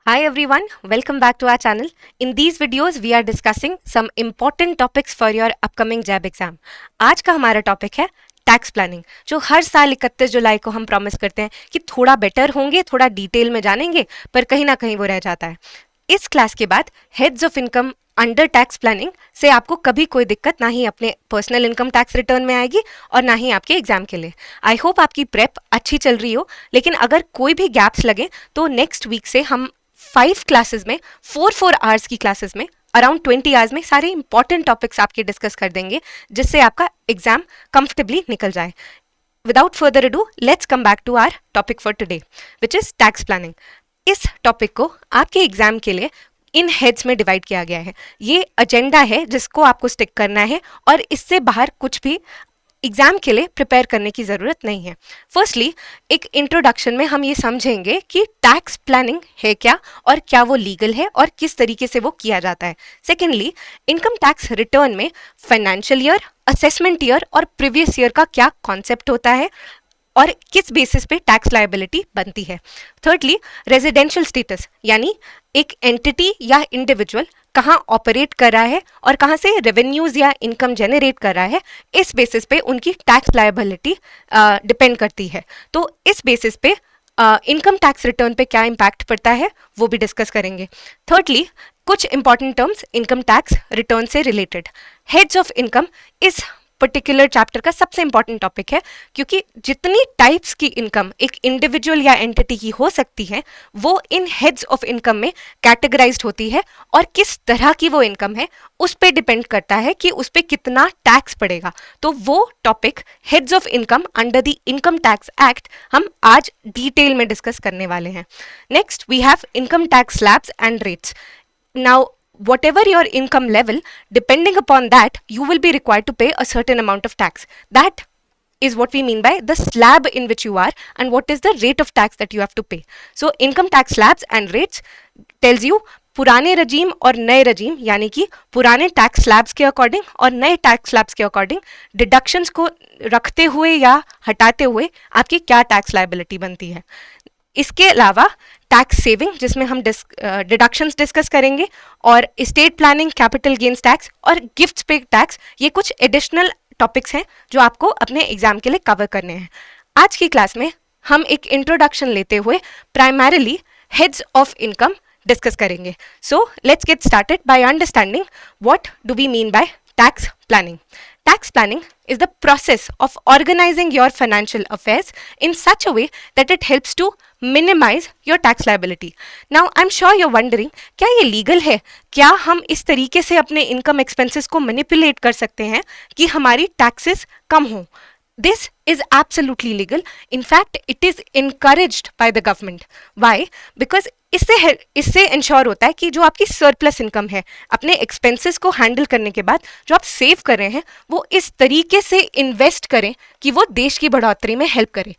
Hi everyone, welcome back to our channel. In these videos, we are discussing some important topics for your upcoming JAB exam. आज का हमारा topic है tax planning, जो हर साल 31 जुलाई को हम प्रॉमिस करते हैं कि थोड़ा बेटर होंगे, थोड़ा डिटेल में जानेंगे, पर कहीं ना कहीं वो रह जाता है. इस क्लास के बाद heads of income under tax planning से आपको कभी कोई दिक्कत ना ही अपने पर्सनल इनकम टैक्स रिटर्न में आएगी और ना ही आपके एग्जाम के लिए. आई होप आपकी प्रेप अच्छी चल रही हो, लेकिन अगर कोई भी गैप्स लगे तो नेक्स्ट वीक से हम 5 क्लासेस में 4 आवर्स की क्लासेस में अराउंड 20 आवर्स में सारे इंपॉर्टेंट टॉपिक्स आपके डिस्कस कर देंगे, जिससे आपका एग्जाम कंफर्टेबली निकल जाए. Without further ado, let's come back to our topic for today, which is tax planning. इस टॉपिक को आपके एग्जाम के लिए इन हेड्स में डिवाइड किया गया है. ये एजेंडा है जिसको आपको स्टिक करना है और इससे बाहर कुछ भी एग्जाम के लिए प्रिपेयर करने की ज़रूरत नहीं है. फर्स्टली, एक इंट्रोडक्शन में हम ये समझेंगे कि टैक्स प्लानिंग है क्या और क्या वो लीगल है और किस तरीके से वो किया जाता है. सेकेंडली, इनकम टैक्स रिटर्न में फाइनेंशियल ईयर, असेसमेंट ईयर और प्रीवियस ईयर का क्या कॉन्सेप्ट होता है और किस बेसिस पे टैक्स लायबिलिटी बनती है. थर्डली, रेजिडेंशियल स्टेटस, यानी एक एंटिटी या इंडिविजुअल कहाँ ऑपरेट कर रहा है और कहाँ से रेवेन्यूज या इनकम जनरेट कर रहा है, इस बेसिस पे उनकी टैक्स लायबिलिटी डिपेंड करती है. तो इस बेसिस पे इनकम टैक्स रिटर्न पे क्या इम्पैक्ट पड़ता है वो भी डिस्कस करेंगे. थर्डली, कुछ important terms income tax return से रिलेटेड. हेड्स ऑफ इनकम इस पर्टिकुलर चैप्टर का सबसे इंपॉर्टेंट टॉपिक है, क्योंकि जितनी टाइप्स की इनकम एक इंडिविजुअल या एंटिटी की हो सकती है वो इन हेड्स ऑफ इनकम में कैटेगराइज्ड होती है, और किस तरह की वो इनकम है उस पे डिपेंड करता है कि उस पे कितना टैक्स पड़ेगा. तो वो topic heads of income under the income tax act हम आज डिटेल में डिस्कस करने वाले हैं. Next we have income tax slabs and rates. Now whatever your income level, depending upon that, you will be required to pay a certain amount of tax. That is what we mean by the slab in which you are and what is the rate of tax that you have to pay. So income tax slabs and rates tells you पुराने रजीम और नए रजीम, यानी कि पुराने tax slabs के according और नए tax slabs के अकॉर्डिंग डिडक्शंस को रखते हुए या हटाते हुए आपकी क्या टैक्स लायबिलिटी बनती है. इसके अलावा टैक्स सेविंग, जिसमें हम डिडक्शंस डिस्कस करेंगे, और state planning, capital gains tax और गिफ्ट्स पे टैक्स, ये कुछ एडिशनल टॉपिक्स हैं जो आपको अपने एग्जाम के लिए कवर करने हैं. आज की क्लास में हम एक इंट्रोडक्शन लेते हुए primarily heads of income discuss करेंगे. So let's get started by understanding what do we mean by tax planning. Tax planning is the process of organizing your financial affairs in such a way that it helps to minimize your tax liability. Now, I'm sure you're wondering, क्या ये legal है? क्या हम इस तरीके से अपने income expenses को manipulate कर सकते हैं कि हमारी taxes कम हों? This is absolutely legal. In fact, it is encouraged by the government. Why? Because इससे इंश्योर होता है कि जो आपकी सरप्लस इनकम है, अपने एक्सपेंसेस को हैंडल करने के बाद जो आप सेव कर रहे हैं वो इस तरीके से इन्वेस्ट करें कि वो देश की बढ़ोतरी में हेल्प करे.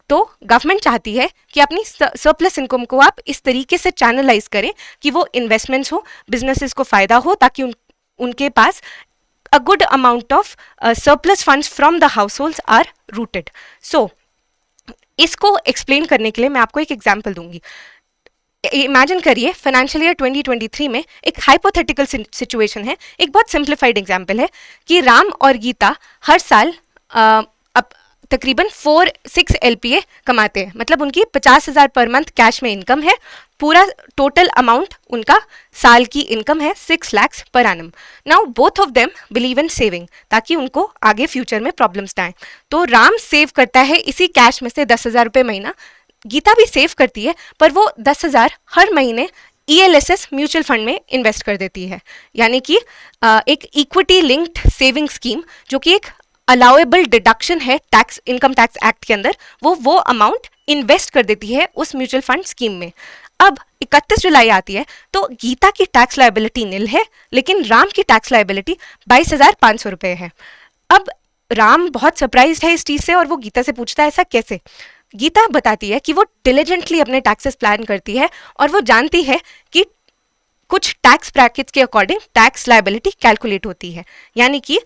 तो गवर्नमेंट चाहती है कि अपनी सरप्लस इनकम को आप इस तरीके से चैनलाइज करें कि वो इन्वेस्टमेंट्स हो, बिजनेसेस को फ़ायदा हो, ताकि उनके पास a good amount of surplus funds from the households are rooted. So, इसको एक्सप्लेन करने के लिए मैं आपको एक एग्जांपल दूंगी. इमेजिन करिए फाइनेंशियल ईयर 2023 में एक हाइपोथेटिकल सिचुएशन है. एक बहुत सिंप्लीफाइड एग्जांपल है कि राम और गीता हर साल अब तकरीबन 4-6 LPA कमाते हैं, मतलब उनकी 50,000 पर मंथ कैश में इनकम है. पूरा टोटल अमाउंट उनका साल की इनकम है 6 lakhs per annum. Now both of them believe in saving, ताकि उनको आगे फ्यूचर में प्रॉब्लम्स ना आए. तो राम सेव करता है इसी कैश में से 10,000 रुपये महीना. गीता भी सेव करती है, पर वो 10,000 हर महीने ELSS म्यूचुअल फंड में इन्वेस्ट कर देती है, यानी कि एक इक्विटी लिंक्ड सेविंग स्कीम, जो कि एक अलाउएबल डिडक्शन है टैक्स इनकम टैक्स एक्ट के अंदर. वो अमाउंट इन्वेस्ट कर देती है उस म्यूचुअल फंड स्कीम में. अब 31 जुलाई आती है तो गीता की टैक्स लायबिलिटी नील है, लेकिन राम की टैक्स लायबिलिटी 22,500 रुपये है. अब राम बहुत सरप्राइज्ड है इस चीज़ से और वो गीता से पूछता है ऐसा कैसे. गीता बताती है कि वो डिलिजेंटली अपने टैक्सेस प्लान करती है और वो जानती है कि कुछ टैक्स ब्रैकेट्स के अकॉर्डिंग टैक्स लायबिलिटी कैलकुलेट होती है. यानी कि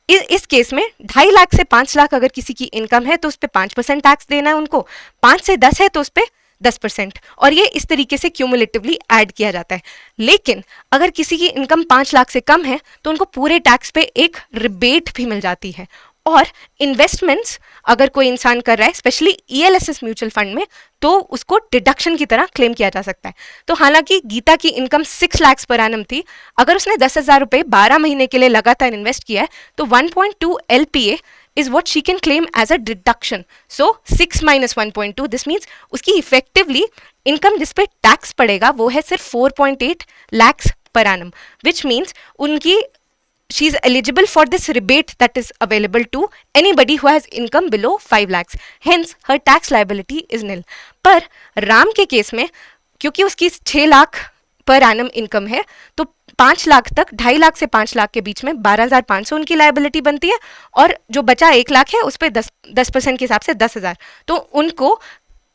इस केस में 2.5 लाख से 5 लाख अगर किसी की इनकम है तो उस पर 5% टैक्स देना है उनको, 5 से 10 है तो उस पर 10%, और ये इस तरीके से क्यूमुलेटिवली ऐड किया जाता है। लेकिन अगर किसी की इनकम 5 लाख से कम है तो उनको पूरे टैक्स पे एक रिबेट भी मिल जाती है। और इन्वेस्टमेंट्स अगर कोई इंसान कर रहा है स्पेशली ईएलएसएस म्यूचुअल फंड में, तो उसको डिडक्शन की तरह क्लेम किया जा सकता है। तो हालांकि गीता की इनकम 6 लाख पर एनम थी, अगर उसने 10,000 रुपये 12 महीने के लिए लगातार इन्वेस्ट किया है तो 1.2 LPA is what she can claim as a deduction. So 6 minus 1.2, this means उसकी effectively इनकम जिस पे टैक्स पड़ेगा वो है सिर्फ 4.8 lakhs per annum, which means उनकी she is eligible for this rebate that is available to anybody who has income below 5 lakhs. Hence her tax liability is nil. पर राम के केस में क्योंकि उसकी 6 लाख पर एनम इनकम है तो 5 लाख तक, 2.5 लाख से 5 लाख के बीच में 12,500 उनकी लायबिलिटी बनती है, और जो बचा 1 लाख है उस पर 10% के हिसाब से 10,000, तो उनको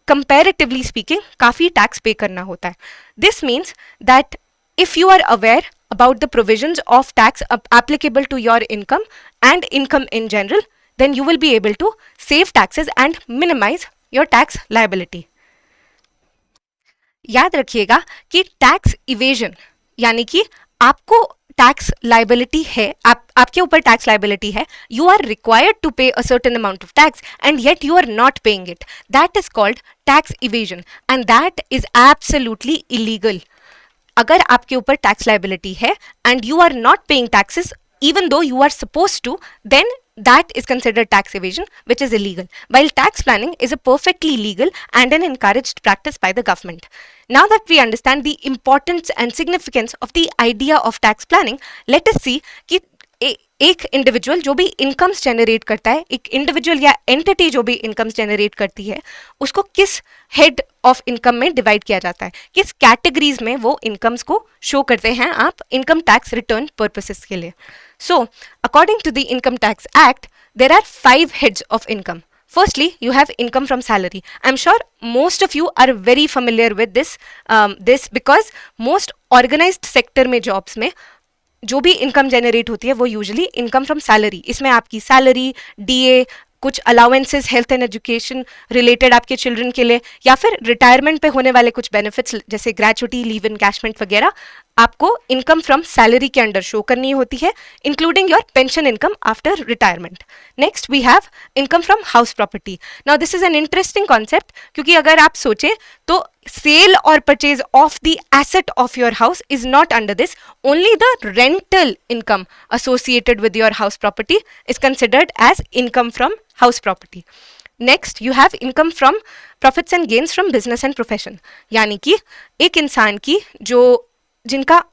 कंपैरेटिवली स्पीकिंग काफ़ी टैक्स पे करना होता है। This means that if you are aware about the provisions of tax applicable to your income and income in general, then you will be able to save taxes and minimize your tax liability. याद रखिएगा कि tax evasion यानी कि आपको tax liability है, आपके ऊपर tax liability है, you are required to pay a certain amount of tax and yet you are not paying it, that is called tax evasion and that is absolutely illegal. अगर आपके ऊपर tax liability है and you are not paying taxes even though you are supposed to, then that is considered tax evasion, which is illegal, while tax planning is a perfectly legal and an encouraged practice by the government. Now that we understand the importance and significance of the idea of tax planning, let us see कि एक individual जो भी incomes generate करता है, एक individual या entity जो भी इनकम्स जनरेट करती है, उसको किस हेड ऑफ इनकम में डिवाइड किया जाता है, किस कैटेगरीज में वो इनकम्स को शो करते हैं आप इनकम टैक्स रिटर्न पर्पसेस के लिए। So according to the income tax act there are 5 heads of income. Firstly, you have income from salary. I'm sure most of you are very familiar with this because most organized sector में jobs में जो भी income generate होती है वो usually income from salary, इसमें आपकी salary, DA, कुछ allowances health and education related आपके चिल्ड्रन के लिए, या फिर रिटायरमेंट पे होने वाले कुछ बेनिफिट्स जैसे ग्रेचुटी, लीव इनकैशमेंट वगैरह आपको इनकम फ्रॉम सैलरी के अंडर शो करनी होती है, including your pension income after retirement. Next we have income from house property. Now this is an interesting concept, क्योंकि अगर आप सोचें तो सेल और purchase of the asset of your house is not under this, only the rental income associated with your house property is considered as income from house property. Next you have income from profits and gains from business and profession, यानी कि एक इंसान की जो जिनका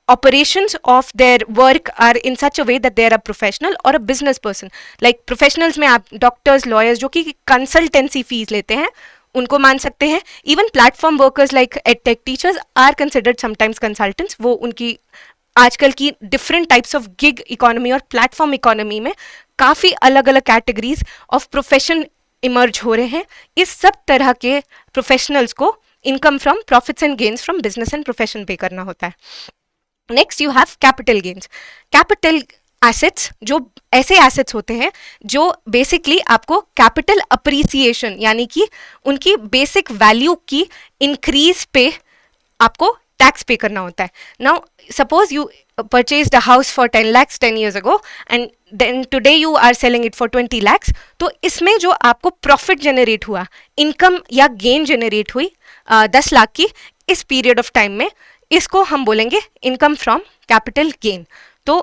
operations of their work are in such a way that they are a professional or a business person. Like professionals में आप doctors, lawyers जो कि consultancy fees लेते हैं उनको मान सकते हैं। Even platform workers like edtech teachers are considered sometimes consultants. वो उनकी आजकल की different types of gig economy और प्लेटफॉर्म इकोनॉमी में काफ़ी अलग अलग कैटेगरीज ऑफ प्रोफेशन इमर्ज हो रहे हैं। इस सब तरह के प्रोफेशनल्स को income from profits and gains from business and profession पे करना होता है। Next you have capital gains. Capital assets जो ऐसे एसेट्स होते हैं जो बेसिकली आपको कैपिटल अप्रिसिएशन यानी कि उनकी बेसिक वैल्यू की इंक्रीज पे आपको टैक्स पे करना होता है। Now suppose you purchased a house for 10 lakhs 10 years ago and then today you are selling it for 20 lakhs, तो इसमें जो आपको प्रॉफिट जनरेट हुआ, इनकम या गेन जनरेट हुई 10 लाख की इस पीरियड ऑफ टाइम में, इसको हम बोलेंगे इनकम फ्रॉम कैपिटल गेन। तो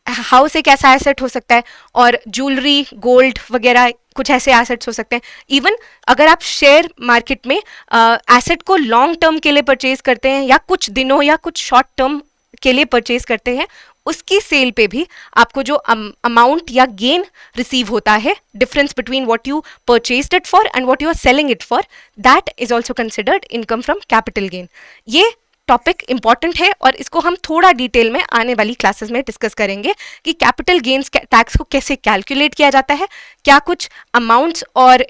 हाउस एक ऐसा एसेट हो सकता है और ज्वेलरी, गोल्ड वगैरह कुछ ऐसे एसेट्स हो सकते हैं। इवन अगर आप शेयर मार्केट में एसेट को लॉन्ग टर्म के लिए परचेज करते हैं या कुछ दिनों या कुछ शॉर्ट टर्म के लिए परचेज करते हैं, उसकी सेल पे भी आपको जो अमाउंट या गेन रिसीव होता है, difference between what you purchased it for and what you are selling it for, that is also considered income from capital gain. ये टॉपिक इंपॉर्टेंट है और इसको हम थोड़ा डिटेल में आने वाली क्लासेस में डिस्कस करेंगे कि कैपिटल गेन्स टैक्स को कैसे कैलकुलेट किया जाता है, क्या कुछ अमाउंट्स और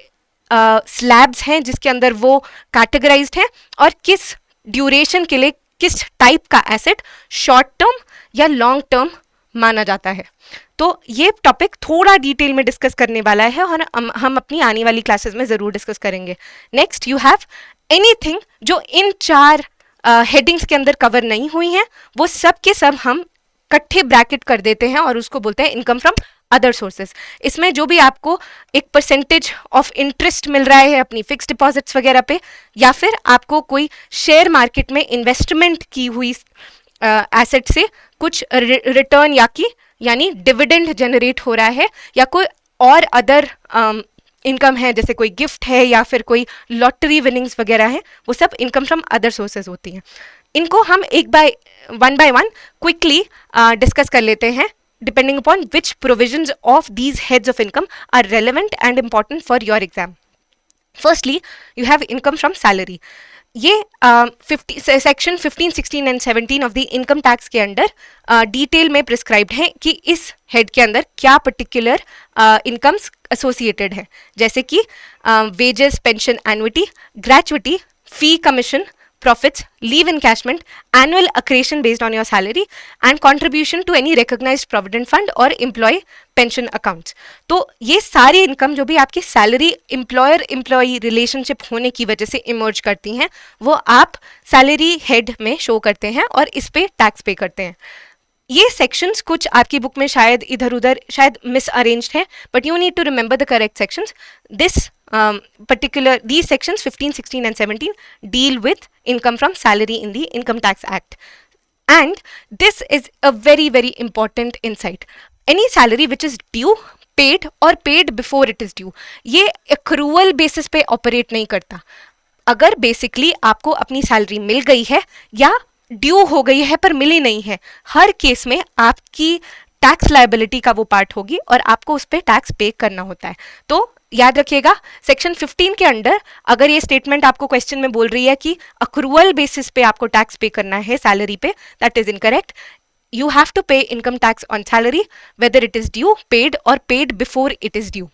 स्लैब्स हैं जिसके अंदर वो कैटेगराइज्ड हैं, और किस ड्यूरेशन के लिए किस टाइप का एसेट शॉर्ट टर्म या लॉन्ग टर्म माना जाता है। तो ये टॉपिक थोड़ा डिटेल में डिस्कस करने वाला है और हम अपनी आने वाली क्लासेस में ज़रूर डिस्कस करेंगे। नेक्स्ट यू हैव एनीथिंग जो इन 4 हेडिंग्स के अंदर कवर नहीं हुई हैं वो सब के सब हम इकट्ठे ब्रैकेट कर देते हैं और उसको बोलते हैं इनकम फ्रॉम अदर सोर्सेज। इसमें जो भी आपको एक परसेंटेज ऑफ इंटरेस्ट मिल रहा है अपनी फिक्स डिपॉजिट्स वगैरह पे, या फिर आपको कोई शेयर मार्केट में इन्वेस्टमेंट की हुई एसेट से कुछ रिटर्न यानी डिविडेंड जनरेट हो रहा है, या कोई और अदर इनकम है जैसे कोई गिफ्ट है या फिर कोई लॉटरी विनिंग्स वगैरह है, वो सब इनकम फ्रॉम अदर सोर्सेज होती हैं। इनको हम one by one quickly discuss कर लेते हैं depending upon which provisions of these heads of income are relevant and important for your exam. Firstly, you have income from salary. ये section 15, 16 and 17 of the income tax के under detail में prescribed है कि इस head के अंदर क्या particular incomes associated है, जैसे कि wages, pension, annuity, gratuity, fee, commission, profits, leave encashment, annual accretion based on your salary and contribution to any recognized provident fund or employee pension accounts. तो ये सारी इनकम जो भी आपकी सैलरी एम्प्लॉयर एम्प्लॉई रिलेशनशिप होने की वजह से इमर्ज करती हैं वो आप सैलरी हेड में शो करते हैं और इस पे टैक्स पे करते हैं। ये सेक्शंस कुछ आपकी बुक में शायद इधर उधर शायद मिस अरेंज्ड है, but you need to remember the correct sections. This these sections 15, 16 and 17 deal with income from salary in the Income Tax Act. And this is a very, very important insight. Any salary which is due, paid or paid before it is due, ये accrual basis पे operate नहीं करता. अगर basically आपको अपनी salary मिल गई है या ड्यू हो गई है पर मिली नहीं है, हर केस में आपकी टैक्स लायबिलिटी का वो पार्ट होगी और आपको उस पर टैक्स पे करना होता है. तो याद रखिएगा सेक्शन 15 के अंडर अगर ये स्टेटमेंट आपको क्वेश्चन में बोल रही है कि अक्रूवल बेसिस पे आपको टैक्स पे करना है सैलरी पे, that is incorrect. You have to pay income tax on salary whether it is due, paid और paid before it is due.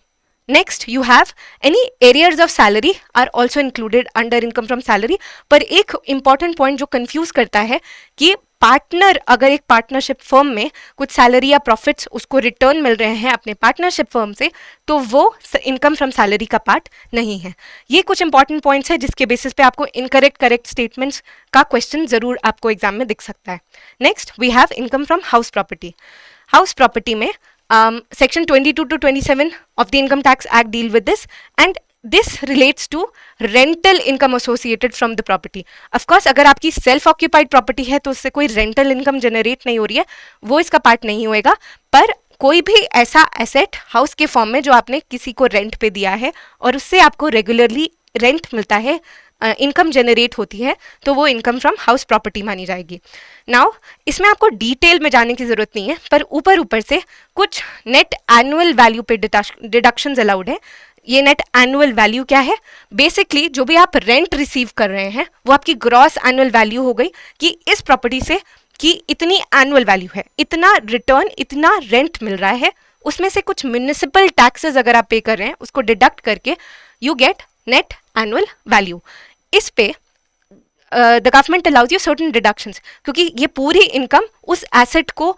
Next, you have any arrears of salary are also included under income from salary. पर एक important point जो confuse करता है कि partner अगर एक partnership firm में कुछ सैलरी या प्रॉफिट्स उसको रिटर्न मिल रहे हैं अपने पार्टनरशिप फर्म से, तो वो इनकम फ्रॉम सैलरी का पार्ट नहीं है. ये कुछ इंपॉर्टेंट पॉइंट्स है जिसके बेसिस पे आपको इनकरेक्ट करेक्ट स्टेटमेंट्स का क्वेश्चन जरूर आपको एग्जाम में दिख सकता है. Next we have income from house property. House property में section 22 to 27 of the Income Tax Act deal with this, and this relates to rental income associated from the property. Of course, अगर आपकी self occupied property है तो उससे कोई rental income generate नहीं हो रही है, वो इसका पार्ट नहीं होएगा. पर कोई भी ऐसा एसेट हाउस के फॉर्म में जो आपने किसी को रेंट पे दिया है और उससे आपको रेगुलरली रेंट मिलता है, इनकम जनरेट होती है, तो वो इनकम फ्रॉम हाउस प्रॉपर्टी मानी जाएगी. नाउ इसमें आपको डिटेल में जाने की ज़रूरत नहीं है, पर ऊपर से कुछ नेट एनुअल वैल्यू पे डिडक्शंस अलाउड है. ये नेट एनुअल वैल्यू क्या है? बेसिकली जो भी आप रेंट रिसीव कर रहे हैं वो आपकी ग्रॉस एनुअल वैल्यू हो गई कि इस प्रॉपर्टी से कि इतनी एनुअल वैल्यू है, इतना रिटर्न, इतना रेंट मिल रहा है, उसमें से कुछ म्युनिसिपल टैक्सेस अगर आप पे कर रहे हैं उसको डिडक्ट करके you get net annual value. इस पे the government allows you certain deductions, क्योंकि ये पूरी इनकम उस एसेट को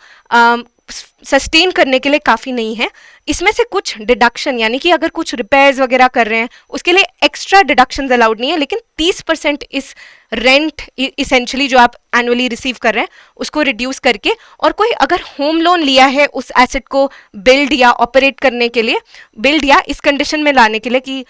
सस्टेन करने के लिए काफ़ी नहीं है. इसमें से कुछ डिडक्शन यानी कि अगर कुछ रिपेयर्स वगैरह कर रहे हैं उसके लिए एक्स्ट्रा डिडक्शंस अलाउड नहीं है, लेकिन 30% इस रेंट इसेंशली जो आप एनुअली रिसीव कर रहे हैं उसको रिड्यूस करके, और कोई अगर होम लोन लिया है उस एसेट को बिल्ड या ऑपरेट करने के लिए, बिल्ड या इस कंडीशन में लाने के लिए कि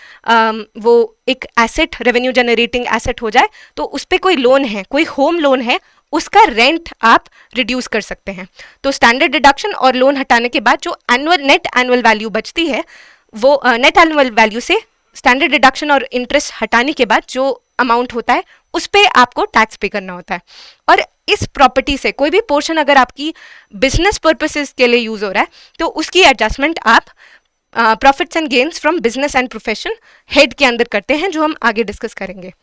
वो एक एसेट रेवेन्यू जनरेटिंग एसेट हो जाए, तो उस पर कोई लोन है, कोई होम लोन है, उसका रेंट आप रिड्यूस कर सकते हैं. तो स्टैंडर्ड डिडक्शन और लोन हटाने के बाद जो नेट एनुअल वैल्यू बचती है, वो नेट एनुअल वैल्यू से स्टैंडर्ड डिडक्शन और इंटरेस्ट हटाने के बाद जो अमाउंट होता है उस पर आपको टैक्स पे करना होता है. और इस प्रॉपर्टी से कोई भी पोर्शन अगर आपकी बिजनेस पर्पसेस के लिए यूज हो रहा है तो उसकी एडजस्टमेंट आप profits and gains from business and profession head के अंदर करते हैं, जो हम आगे डिस्कस करेंगे.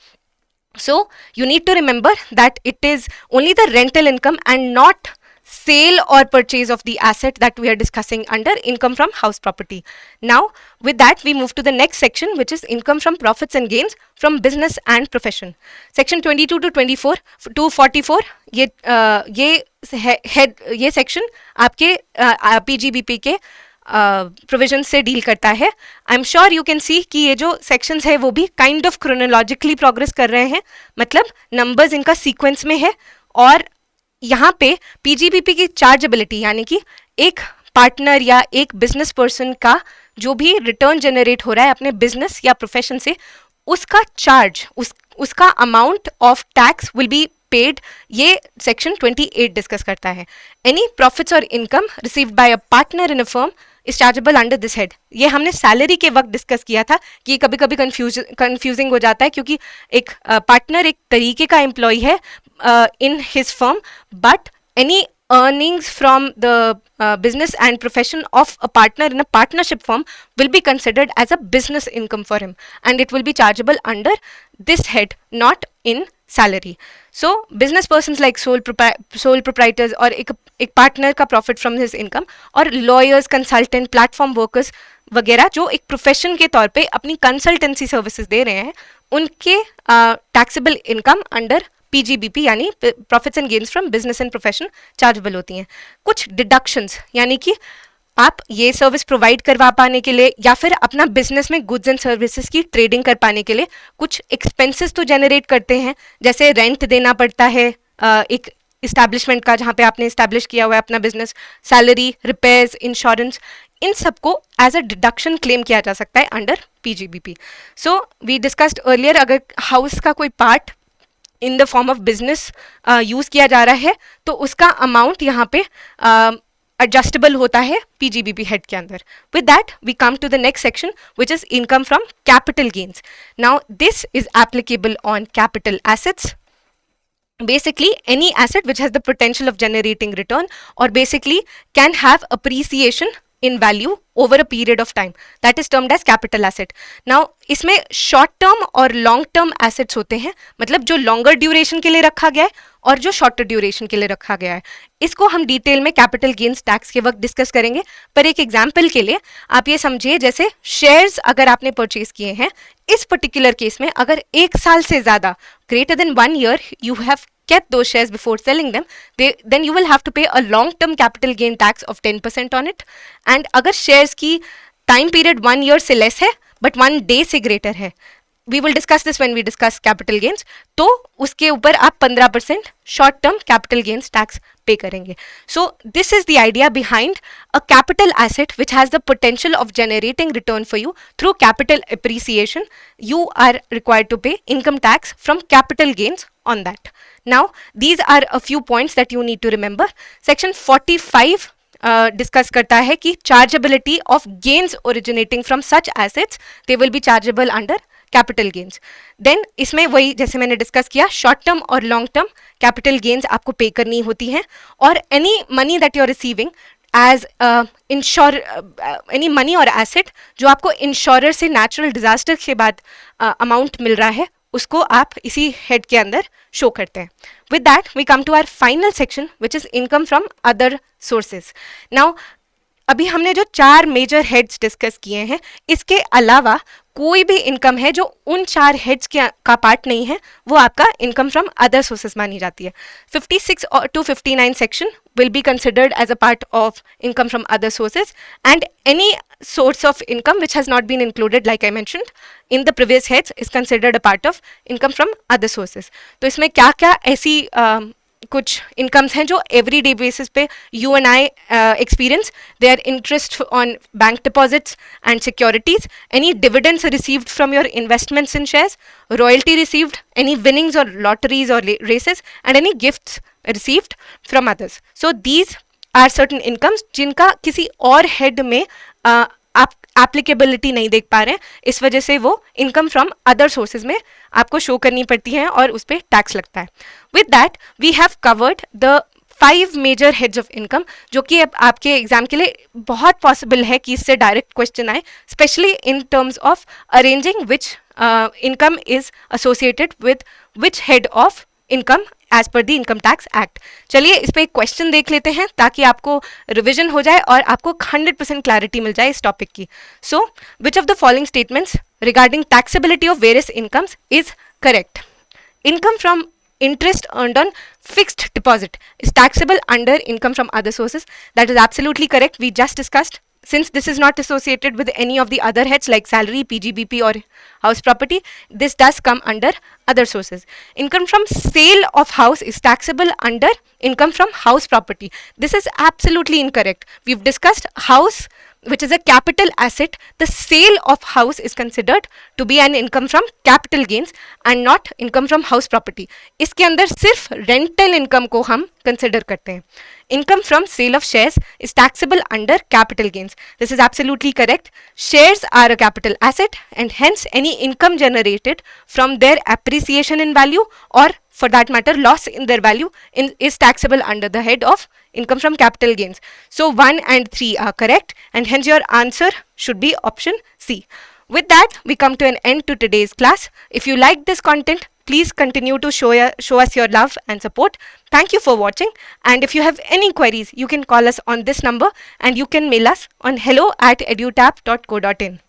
So you need to remember that it is only the rental income and not sale or purchase of the asset that we are discussing under income from house property. Now with that we move to the next section, which is income from profits and gains from business and profession. Section 22 to 24 to 44 ये section आपके PGBP के provision से deal करता है। I am sure you can see कि ये जो sections है वो भी काइंड ऑफ क्रोनोलॉजिकली प्रोग्रेस कर रहे हैं, मतलब नंबर्स इनका सीक्वेंस में है। और यहाँ पे पीजीबीपी की चार्जेबिलिटी यानी कि एक पार्टनर या एक बिजनेस पर्सन का जो भी रिटर्न जनरेट हो रहा है अपने बिजनेस या प्रोफेशन से, उसका चार्ज, उसका amount of tax will be paid, ये सेक्शन 28 डिस्कस करता है। एनी प्रॉफिट्स और income received by a partner in a firm is chargeable under this head. ये हमने सैलरी के वक्त डिस्कस किया था कि कभी कभी कंफ्यूजिंग हो जाता है, क्योंकि एक पार्टनर एक तरीके का एम्प्लॉय है in his firm, but any earnings from the business and profession of a partner in a partnership firm will be considered as a business income for him, and it will be chargeable under this head, not in salary. So business persons like sole proprietors और एक partner का profit from his income, और lawyers, consultant, platform workers वगैरह जो एक profession के तौर पे अपनी कंसल्टेंसी सर्विसेज दे रहे हैं, उनके टैक्सेबल इनकम अंडर पीजीबीपी यानी profits and gains from business and profession chargeable होती हैं। कुछ डिडक्शंस यानी कि आप ये सर्विस प्रोवाइड करवा पाने के लिए या फिर अपना बिजनेस में गुड्स एंड सर्विसेज की ट्रेडिंग कर पाने के लिए कुछ एक्सपेंसेस तो जनरेट करते हैं, जैसे रेंट देना पड़ता है एक इस्टेब्लिशमेंट का जहाँ पे आपने इस्टेब्लिश किया हुआ है अपना बिजनेस, सैलरी, रिपेयर्स, इंश्योरेंस, इन सबको एज अ डिडक्शन क्लेम किया जा सकता है under PGBP. So we discussed earlier, अगर हाउस का कोई part in the form of business use किया जा रहा है तो उसका अमाउंट यहाँ पे एडजस्टेबल होता है पीजीबीपी हेड के अंदर। With that we come to the next section which is income from capital gains. Now this is applicable on capital assets, basically any asset which has the potential of generating return or basically can have appreciation in value over a period of time, that is termed as capital asset. Now इसमें short term और long term assets होते हैं, मतलब जो longer duration के लिए रखा गया है और जो shorter duration के लिए रखा गया है। इसको हम डिटेल में कैपिटल गेन्स टैक्स के वक्त डिस्कस करेंगे, पर एक एग्जाम्पल के लिए आप ये समझिए, जैसे शेयर्स अगर आपने परचेज किए हैं, इस पर्टिकुलर केस में अगर 1 साल से ज़्यादा greater than 1 year you have kept those shares before selling them, then you will have to pay a long-term capital gain tax of 10% on it. And अगर shares की time period 1 year से less है but 1 day से greater है, we will discuss this when we discuss capital gains, तो उसके ऊपर आप 15% short term capital gains tax pay करेंगे. So this is the idea behind a capital asset which has the potential of generating return for you through capital appreciation. You are required to pay income tax from capital gains on that. Now these are a few points that you need to remember. Section 45 discuss करता है कि chargeability of gains originating from such assets, they will be chargeable under capital gains. Then इसमें वही जैसे मैंने discuss किया, short term और long term capital gains आपको पे करनी होती हैं, और any money that you are receiving as any money और एसेट जो आपको इंश्योरर से नेचुरल डिजास्टर के बाद अमाउंट मिल रहा है, उसको आप इसी हेड के अंदर शो करते हैं. With that we come to our final section which is income from other sources. Now अभी हमने जो 4 मेजर हेड्स डिस्कस किए हैं, इसके अलावा कोई भी इनकम है जो उन 4 हेड्स का पार्ट नहीं है, वो आपका इनकम फ्रॉम अदर सोर्सेज मानी जाती है. 56 to 59 section will be considered as a part of income from other sources, and any source of income which has not been included like I mentioned in the previous heads is considered a part of income from other sources. तो इसमें क्या क्या ऐसी कुछ incomes हैं जो every day basis पे you and I experience. They are interest on bank deposits and securities, any dividends received from your investments in shares, royalty received, any winnings और लॉटरीज और races, and any gifts received from others. So these are certain incomes जिनका किसी और head में आप applicability नहीं देख पा रहे हैं, इस वजह से वो इनकम फ्रॉम अदर सोर्सेज में आपको शो करनी पड़ती है और उस पर टैक्स लगता है. With that we have covered the 5 major heads of income, जो कि अब आपके एग्जाम के लिए बहुत पॉसिबल है कि इससे डायरेक्ट क्वेश्चन आए, specially in terms of arranging which income is associated with which head of income as per the income tax act. चलिए इस पे एक क्वेश्चन देख लेते हैं ताकि आपको रिविजन हो जाए और आपको 100% क्लैरिटी मिल जाए इस टॉपिक की. So which of the following statements regarding taxability of various incomes is correct? Income from interest earned on fixed deposit is taxable under income from other sources. That is absolutely correct. We just discussed since this is not associated with any of the other heads like salary, PGBP or house property, this does come under other sources. Income from sale of house is taxable under income from house property. This is absolutely incorrect. We've discussed house, which is a capital asset. The sale of house is considered to be an income from capital gains and not income from house property. इसके अंदर सिर्फ rental income को हम consider करते हैं. Income from sale of shares is taxable under capital gains. This is absolutely correct. Shares are a capital asset and hence any income generated from their appreciation in value or for that matter loss in their value is taxable under the head of income from capital gains. So 1 and 3 are correct and hence your answer should be option C. With that, we come to an end to today's class. If you like this content, please continue to show us your love and support. Thank you for watching, and if you have any queries, you can call us on this number and you can mail us on hello@edutap.co.in.